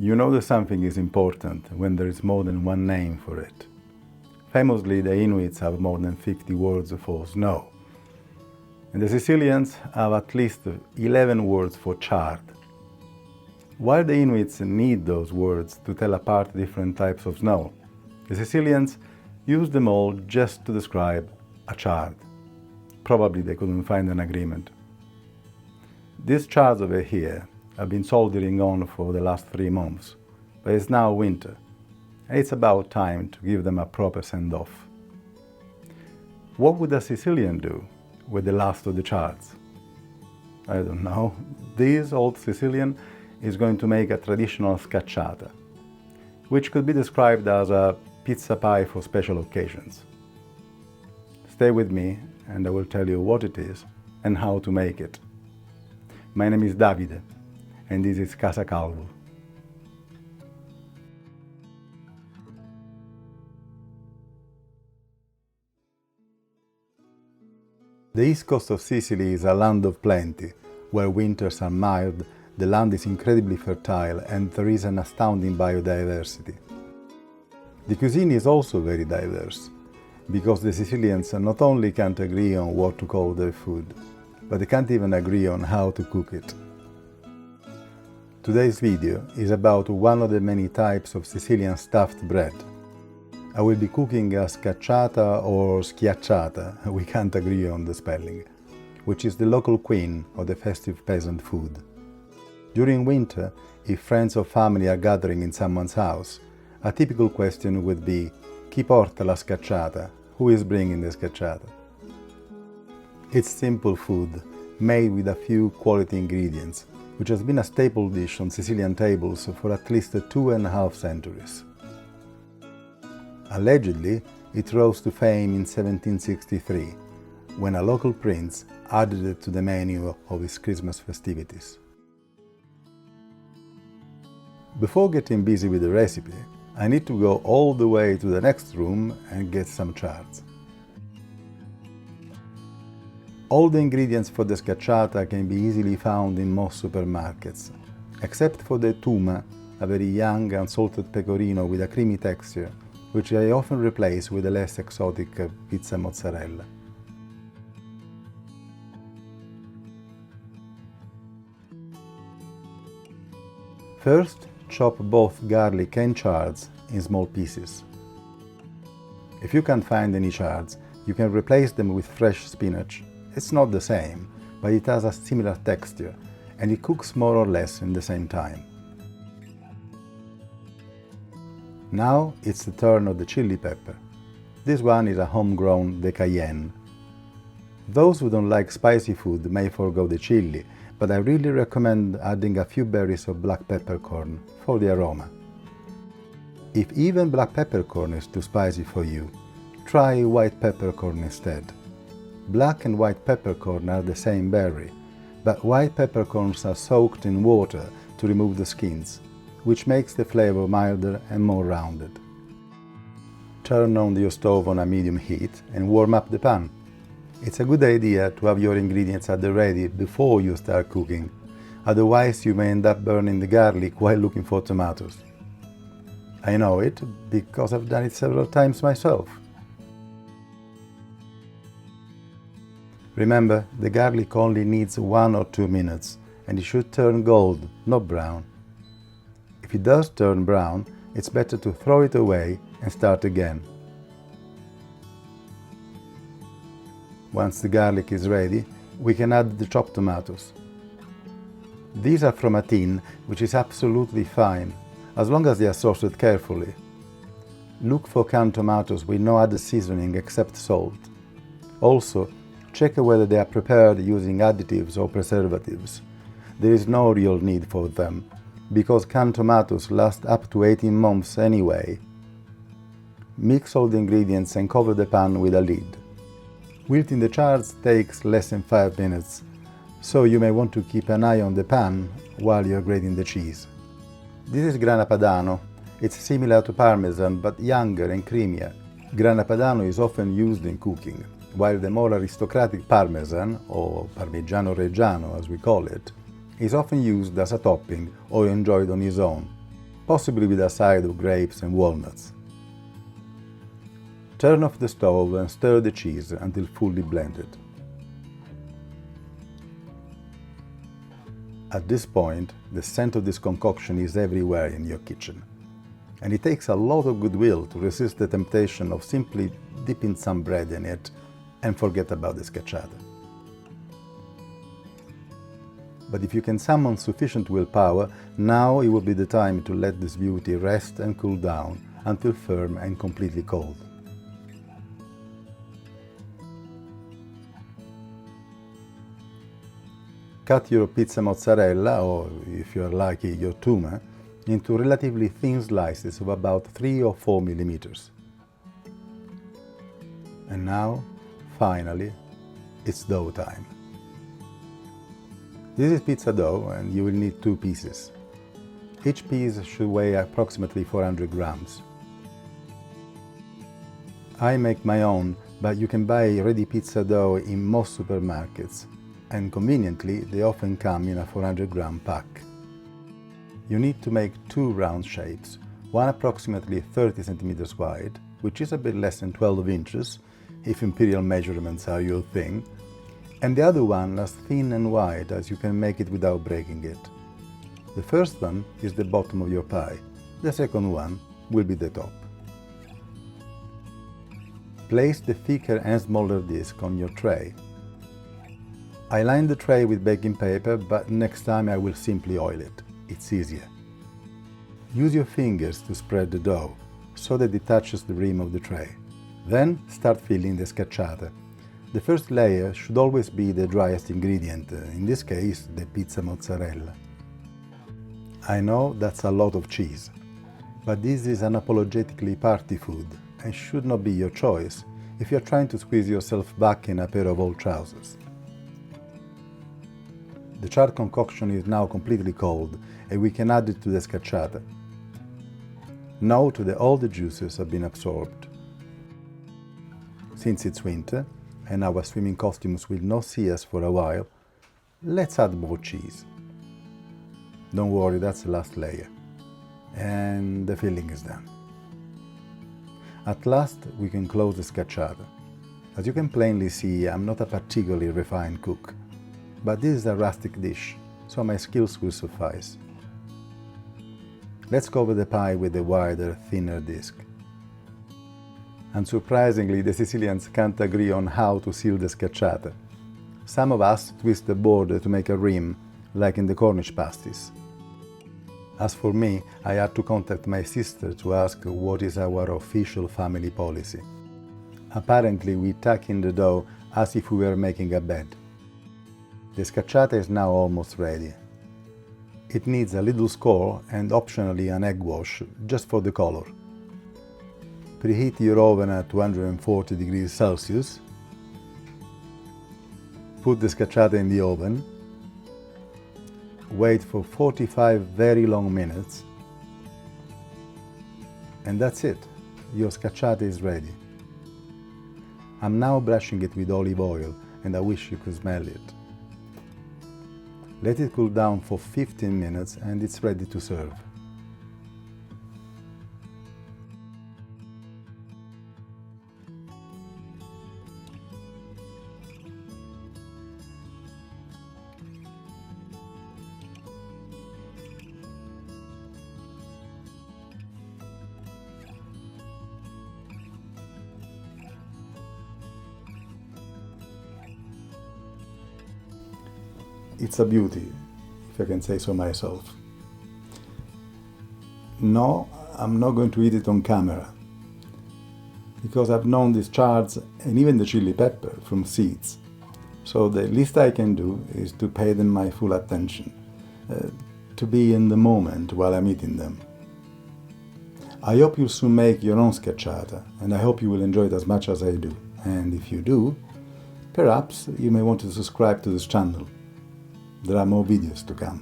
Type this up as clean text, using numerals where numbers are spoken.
You know that something is important when there is more than one name for it. Famously, the Inuits have more than 50 words for snow. And the Sicilians have at least 11 words for chard. While the Inuits need those words to tell apart different types of snow, the Sicilians use them all just to describe a chard. Probably they couldn't find an agreement. These chards over here have been soldering on for the last 3 months, but it's now winter, and it's about time to give them a proper send-off. What would a Sicilian do with the last of the chards? I don't know. This old Sicilian is going to make a traditional scacciata, which could be described as a pizza pie for special occasions. Stay with me and I will tell you what it is and how to make it. My name is Davide and this is Casa Calvo. The east coast of Sicily is a land of plenty, where winters are mild, the land is incredibly fertile and there is an astounding biodiversity. The cuisine is also very diverse, because the Sicilians not only can't agree on what to call their food, but they can't even agree on how to cook it. Today's video is about one of the many types of Sicilian stuffed bread. I will be cooking a scacciata or schiacciata, we can't agree on the spelling, which is the local queen of the festive peasant food. During winter, if friends or family are gathering in someone's house, a typical question would be, chi porta la scacciata? Who is bringing the scacciata? It's simple food, made with a few quality ingredients, which has been a staple dish on Sicilian tables for at least 2.5 centuries. Allegedly, it rose to fame in 1763, when a local prince added it to the menu of his Christmas festivities. Before getting busy with the recipe, I need to go all the way to the next room and get some chards. All the ingredients for the scacciata can be easily found in most supermarkets, except for the tuma, a very young unsalted pecorino with a creamy texture, which I often replace with a less exotic pizza mozzarella. First, chop both garlic and chards in small pieces. If you can't find any chards, you can replace them with fresh spinach. It's not the same, but it has a similar texture and it cooks more or less in the same time. Now it's the turn of the chili pepper. This one is a homegrown de Cayenne. Those who don't like spicy food may forgo the chili, but I really recommend adding a few berries of black peppercorn for the aroma. If even black peppercorn is too spicy for you, try white peppercorn instead. Black and white peppercorn are the same berry, but white peppercorns are soaked in water to remove the skins, which makes the flavor milder and more rounded. Turn on your stove on a medium heat and warm up the pan. It's a good idea to have your ingredients at the ready before you start cooking, otherwise you may end up burning the garlic while looking for tomatoes. I know it because I've done it several times myself. Remember, the garlic only needs 1 or 2 minutes and it should turn gold, not brown. If it does turn brown, it's better to throw it away and start again. Once the garlic is ready, we can add the chopped tomatoes. These are from a tin, which is absolutely fine, as long as they are sorted carefully. Look for canned tomatoes with no added seasoning except salt. Also, check whether they are prepared using additives or preservatives. There is no real need for them, because canned tomatoes last up to 18 months anyway. Mix all the ingredients and cover the pan with a lid. Wilting the chards takes less than 5 minutes, so you may want to keep an eye on the pan while you're grating the cheese. This is Grana Padano. It's similar to Parmesan but younger and creamier. Grana Padano is often used in cooking, while the more aristocratic Parmesan, or Parmigiano Reggiano as we call it, is often used as a topping or enjoyed on its own. possibly with a side of grapes and walnuts. Turn off the stove and stir the cheese until fully blended. At this point, the scent of this concoction is everywhere in your kitchen, and it takes a lot of goodwill to resist the temptation of simply dipping some bread in it and forget about the scacciata. But if you can summon sufficient willpower, now it will be the time to let this beauty rest and cool down until firm and completely cold. Cut your pizza mozzarella, or if you are lucky, your tuna, into relatively thin slices of about 3 or 4 millimeters. And now, finally, it's dough time. This is pizza dough, and you will need 2 pieces. Each piece should weigh approximately 400 grams. I make my own, but you can buy ready pizza dough in most supermarkets, and conveniently they often come in a 400-gram pack. You need to make 2 round shapes, one approximately 30 centimeters wide, which is a bit less than 12 inches, if imperial measurements are your thing, and the other one as thin and wide as you can make it without breaking it. The first one is the bottom of your pie, the second one will be the top. Place the thicker and smaller disc on your tray. I line the tray with baking paper, but next time I will simply oil it. It's easier. Use your fingers to spread the dough, so that it touches the rim of the tray. Then start filling the scacciata. The first layer should always be the driest ingredient, in this case the pizza mozzarella. I know that's a lot of cheese, but this is unapologetically party food and should not be your choice if you're trying to squeeze yourself back in a pair of old trousers. The chard concoction is now completely cold and we can add it to the scacciata. Note that all the juices have been absorbed. Since it's winter and our swimming costumes will not see us for a while, let's add more cheese. Don't worry, that's the last layer. And the filling is done. At last, we can close the scacciata. As you can plainly see, I'm not a particularly refined cook, but this is a rustic dish, so my skills will suffice. Let's cover the pie with a wider, thinner disc. Unsurprisingly, the Sicilians can't agree on how to seal the scacciata. Some of us twist the border to make a rim, like in the Cornish pasties. As for me, I had to contact my sister to ask what is our official family policy. Apparently, we tuck in the dough as if we were making a bed. The scacciata is now almost ready. It needs a little score and optionally an egg wash, just for the color. Preheat your oven at 240 degrees Celsius. Put the scacciata in the oven. Wait for 45 very long minutes. And that's it. Your scacciata is ready. I'm now brushing it with olive oil and I wish you could smell it. Let it cool down for 15 minutes and it's ready to serve. It's a beauty, if I can say so myself. No, I'm not going to eat it on camera, because I've known these chards and even the chili pepper from seeds. So the least I can do is to pay them my full attention, to be in the moment while I'm eating them. I hope you'll soon make your own scacciata, and I hope you will enjoy it as much as I do. And if you do, perhaps you may want to subscribe to this channel. There are more videos to come.